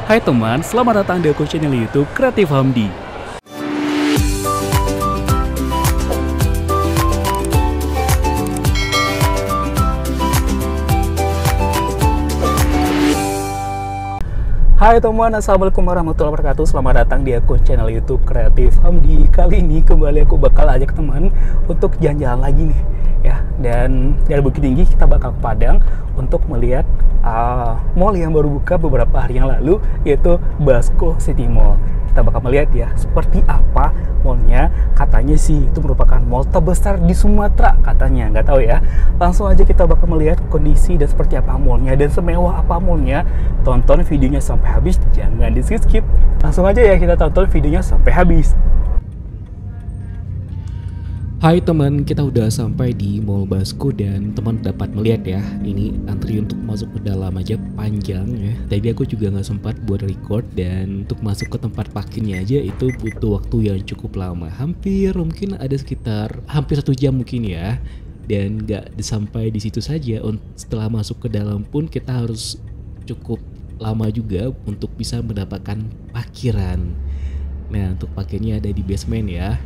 Hai teman, selamat datang di akun channel YouTube Kreatif Hamdi. Hai teman, assalamualaikum warahmatullahi wabarakatuh. Selamat datang di akun channel YouTube Kreatif Hamdi. Kali ini kembali aku bakal ajak teman untuk jalan-jalan lagi nih, ya. Dan dari Bukit Tinggi kita bakal ke Padang untuk melihat mall yang baru buka beberapa hari yang lalu, yaitu Basco City Mall. Kita bakal melihat ya seperti apa mallnya. Katanya sih itu merupakan mall terbesar di Sumatera katanya, nggak tahu ya. Langsung aja kita bakal melihat kondisi dan seperti apa mallnya dan semewah apa mallnya. Tonton videonya sampai habis, jangan di skip. Langsung aja ya kita tonton videonya sampai habis. Hai teman, kita udah sampai di Mall Basco dan teman dapat melihat ya, ini antri untuk masuk ke dalam aja panjang ya. Tadi aku juga nggak sempat buat record, dan untuk masuk ke tempat parkirnya aja itu butuh waktu yang cukup lama, mungkin ada sekitar hampir 1 jam mungkin ya. Dan nggak sampai di situ saja, setelah masuk ke dalam pun kita harus cukup lama juga untuk bisa mendapatkan parkiran. Nah, untuk parkirnya ada di basement ya.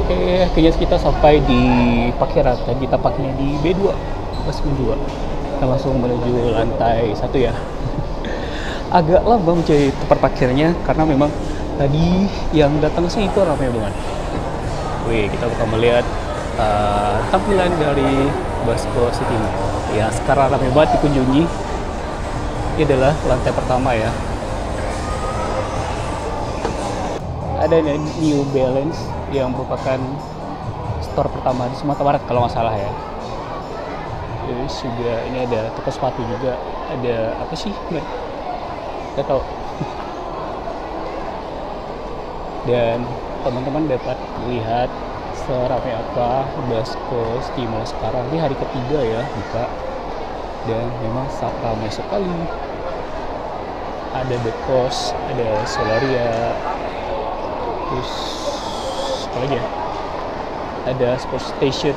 Oke, akhirnya kita sampai di parkiran. Tadi kita parkirnya di B2, basement 2. Kita langsung menuju lantai 1 ya. Agak lama mencari tempat parkirnya karena memang tadi yang datang sih itu ramai banget. Wih, kita bakal melihat tampilan dari Basco City Mall. Ya, sekarang ramai banget dikunjungi. Ini adalah lantai pertama ya. Ada New Balance yang merupakan store pertama di Sumatera Barat kalau nggak salah ya. Terus juga ini ada toko sepatu juga. Ada apa sih? Nggak tahu. Dan teman-teman dapat melihat seramai apa Basco City Mall sekarang. Ini hari ketiga ya buka, dan memang sangat ramai sekali. Ada The Coast, ada Solaria, terus apa lagi ya? Ada Sports Station.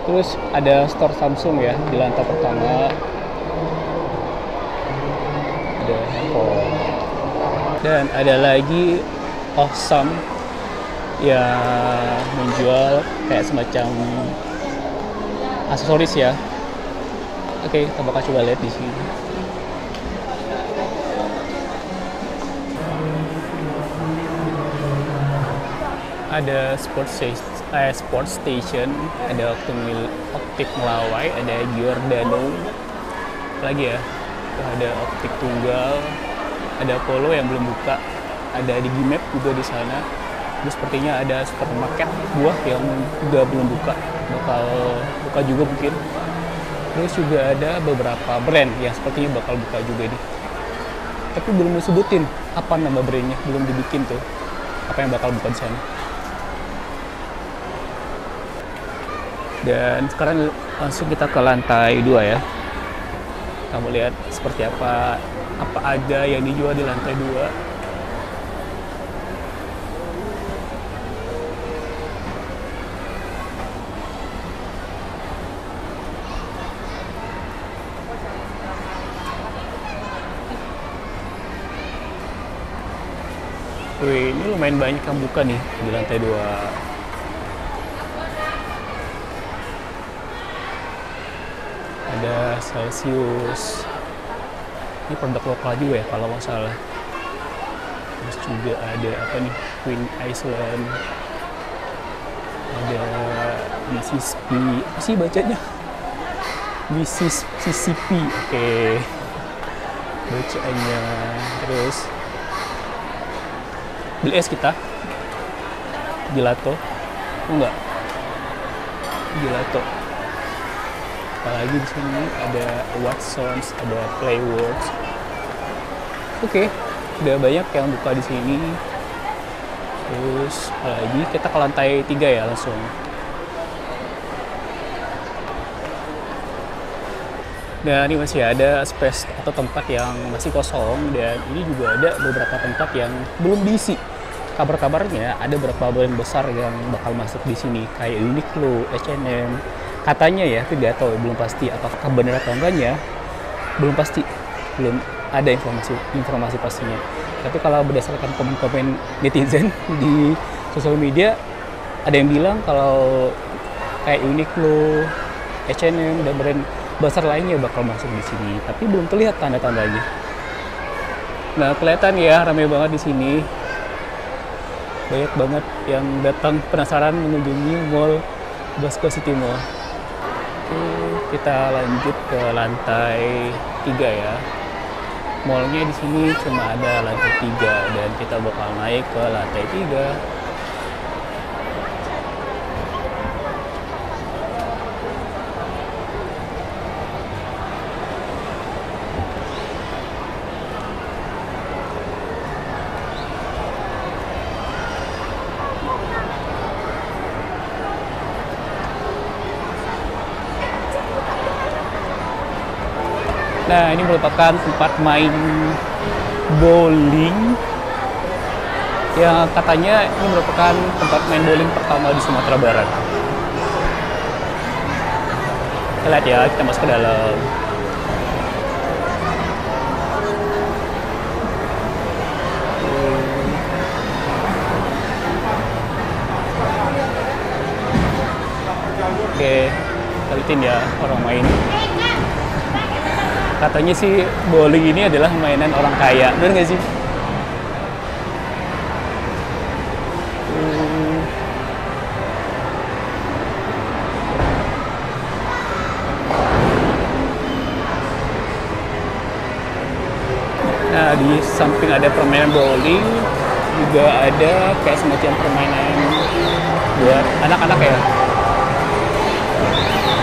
Terus ada store Samsung ya di lantai pertama. Ada handphone. Dan ada lagi Awesome yang menjual kayak semacam aksesoris ya. Oke, kita bakal coba lihat di sini. Ada Sports Station, ada Optik Melawai, ada Giordano, lagi ya. Ada Optik Tunggal, ada Polo yang belum buka, ada di Gimap juga di sana. Terus sepertinya ada supermarket buah yang juga belum buka, bakal buka juga mungkin. Terus juga ada beberapa brand yang sepertinya bakal buka juga nih. Tapi belum disebutin apa nama brandnya, belum dibikin tuh apa yang bakal buka di sana. Dan sekarang langsung kita ke lantai 2 ya. Kamu lihat seperti apa aja yang dijual di lantai 2. Wih, ini lumayan banyak yang buka nih di lantai 2. Ada Celsius. Ini produk lokal juga ya kalau nggak salah. Terus juga ada apa nih? Queen Island. Ada Mississippi. Apa sih bacanya? Mississippi. Oke. Bacaannya. Terus beli es kita, gelato. Enggak, gelato. Apalagi di sini ada Watsons, ada Playworks. Oke, udah banyak yang buka di sini. Terus apalagi kita ke lantai 3 ya langsung. Dan ini masih ada space atau tempat yang masih kosong, dan ini juga ada beberapa tempat yang belum diisi. Kabar-kabarnya ada beberapa brand besar yang bakal masuk di sini kayak Uniqlo, H&M. Katanya ya, tapi nggak tahu, belum pasti apakah benar atau enggaknya. Belum pasti, belum ada informasi pastinya. Tapi kalau berdasarkan komen-komen netizen di sosial media, ada yang bilang kalau kayak Uniqlo, H&M dan brand besar lainnya bakal masuk di sini, tapi belum terlihat tanda-tandanya. Nah, kelihatan ya ramai banget di sini. Banyak banget yang datang penasaran mengunjungi Mall Bosco City Mall. Oke, kita lanjut ke lantai 3 ya. Mallnya di sini cuma ada lantai 3 dan kita bakal naik ke lantai 3. Nah, ini merupakan tempat main bowling yang katanya ini merupakan tempat main bowling pertama di Sumatera Barat. Kita lihat ya, kita masuk ke dalam. Oke, kita lihatin ya orang main. Katanya sih bowling ini adalah mainan orang kaya, bener nggak sih? Nah, di samping ada permainan bowling, juga ada kayak semacam permainan buat anak-anak ya.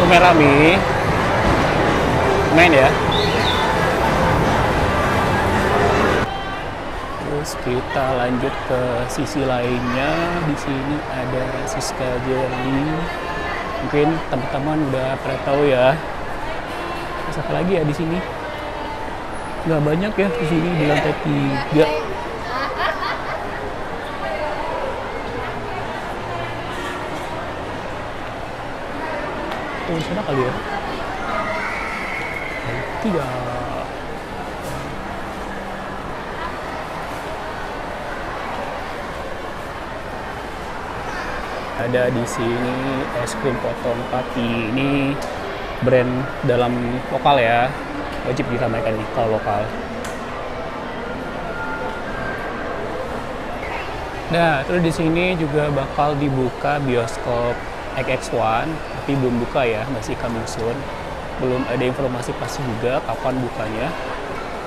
Rame-rame main ya. Terus kita lanjut ke sisi lainnya. Di sini ada Siska Jelly. Mungkin teman-teman udah pernah tahu ya. Terus apa lagi ya di sini? Nggak banyak ya di sini di lantai 3. Tuh sana kali ya. 3. Ada di sini es krim potong kaki. Ini brand dalam lokal ya, wajib diramaikan nih kalau lokal. Nah, terus di sini juga bakal dibuka bioskop XX1, tapi belum buka ya, masih coming soon. Belum ada informasi pasti juga kapan bukanya,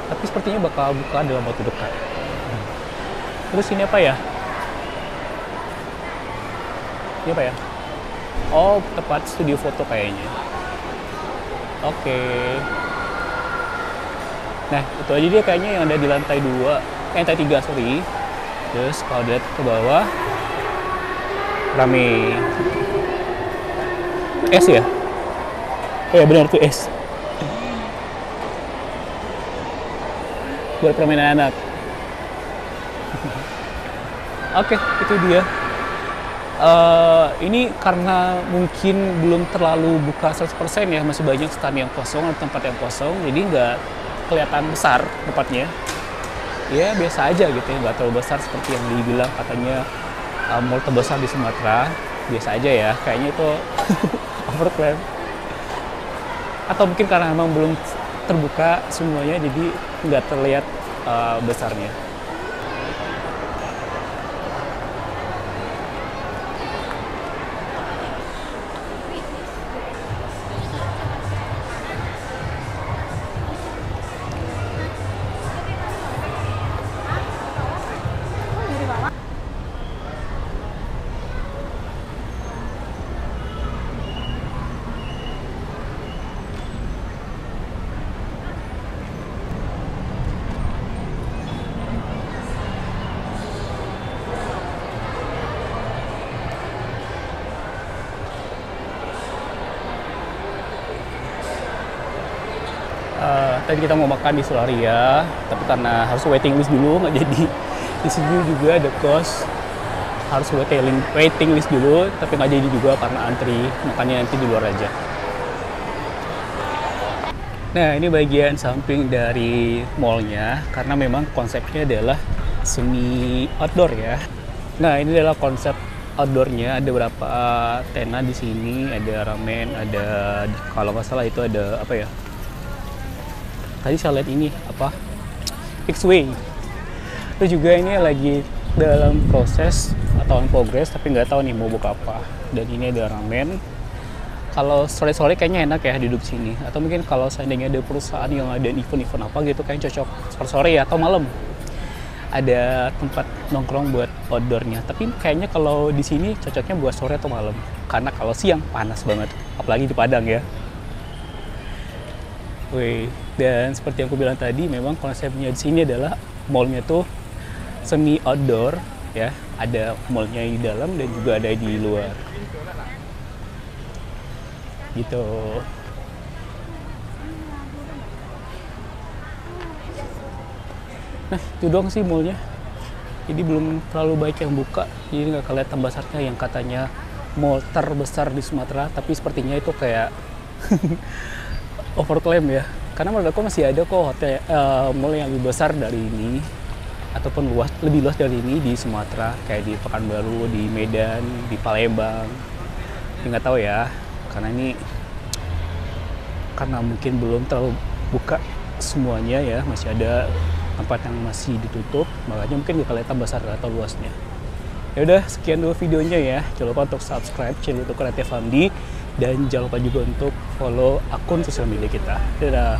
tapi sepertinya bakal buka dalam waktu dekat. Terus ini apa ya? Ini apa ya? Oh, tempat studio foto kayaknya. Oke. Nah, itu aja dia kayaknya yang ada di lantai 2, lantai 3, sorry. Terus kalau lihat ke bawah, rame. Es ya? Ya benar tuh es. Buat permainan anak. Oke, itu dia. Ini karena mungkin belum terlalu buka 100% ya, masih banyak stand yang kosong atau tempat yang kosong, jadi nggak kelihatan besar tempatnya. Ya biasa aja gitu ya, nggak terlalu besar seperti yang dibilang katanya mall terbesar di Sumatera. Biasa aja ya, kayaknya itu overclaim. Atau mungkin karena memang belum terbuka semuanya, jadi nggak terlihat besarnya. Tadi kita mau makan di Solaria, tapi karena harus waiting list dulu, nggak jadi. Di sini juga ada kos, harus waiting list dulu, tapi nggak jadi juga karena antri, makannya nanti di luar aja. Nah, ini bagian samping dari mallnya, karena memang konsepnya adalah semi outdoor ya. Nah, ini adalah konsep outdoornya. Ada beberapa tenda di sini, ada ramen, ada kalau nggak salah itu ada apa ya? Tadi saya lihat ini apa? X-Way. Itu juga ini lagi dalam proses atau in progress, tapi nggak tahu nih mau buka apa. Dan ini ada ramen. Kalau sore-sore kayaknya enak ya duduk sini. Atau mungkin kalau seandainya ada perusahaan yang ada event-event apa gitu, kayaknya cocok sore-sore ya atau malam. Ada tempat nongkrong buat outdoornya. Tapi kayaknya kalau di sini cocoknya buat sore atau malam. Karena kalau siang panas banget, apalagi di Padang ya. Wih, dan seperti yang aku bilang tadi, memang konsepnya di sini adalah mallnya tuh semi outdoor ya. Ada mallnya di dalam dan juga ada di luar. Gitu. Nah, itu doang sih mallnya. Jadi belum terlalu baik yang buka. Jadi nggak kelihatan besarnya yang katanya mall terbesar di Sumatera. Tapi sepertinya itu kayak overclaim ya. Karena menurut aku masih ada kok hotel mall yang lebih besar dari ini. Ataupun lebih luas dari ini di Sumatera. Kayak di Pekanbaru, di Medan, di Palembang. Nggak tahu ya. Karena mungkin belum terlalu buka semuanya ya, masih ada tempat yang masih ditutup, makanya mungkin nggak kelihatan besar atau luasnya. Ya udah, sekian dulu videonya ya. Jangan lupa untuk subscribe channel YouTube Kreatif Hamdi dan jangan lupa juga untuk follow akun sosial media kita. Dadah.